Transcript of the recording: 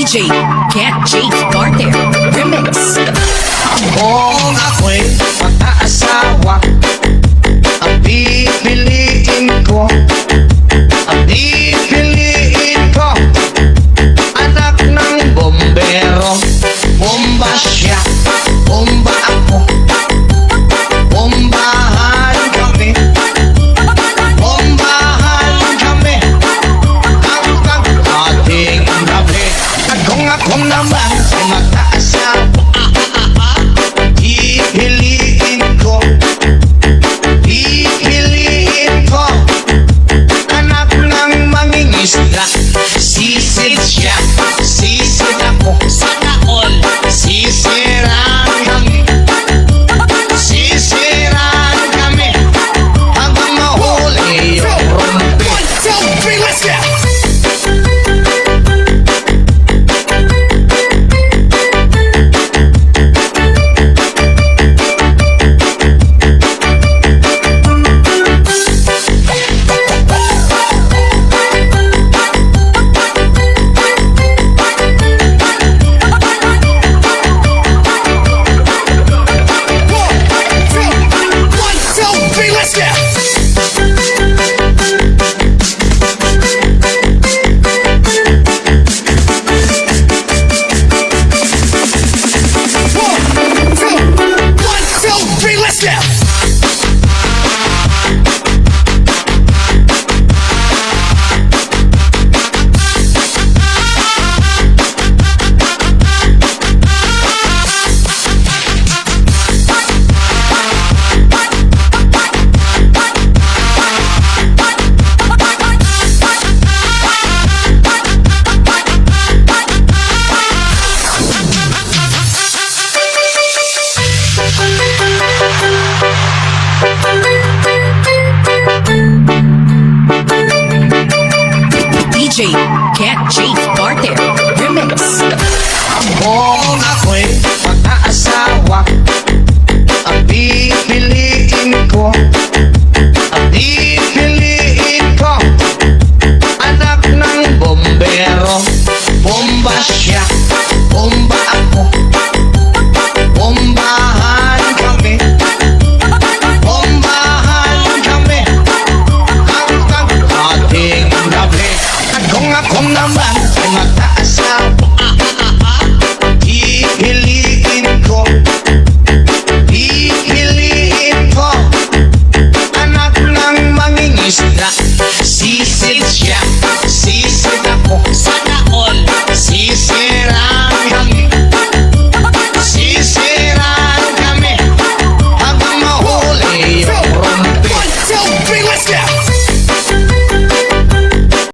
DJ Cat J Carter Remix. Kung ako'y mag-aasawa, ang pipiliin ko, anak ng bombero. Bomba siya, bomba ako, bombahan kami hanggang ating gabi. At kung ako naman ay mag-aasawa, pipiliin ko, anak ng mangingisda. Sisid siya, sisid ako, sana all sisiran kami hanggang mahuli yung rumpi. 1, 2, 3, let's go! DJ Cat J Carter Remix. Kung ako'y mag-aasawa, ang pipiliin ko, anak ng bombero. Bomba siya, bomba ako, bombahan kami hanggang ating gabi. At kung ako naman ay mag-aasawa, pipiliin ko, anak ng mangingisda. Sisid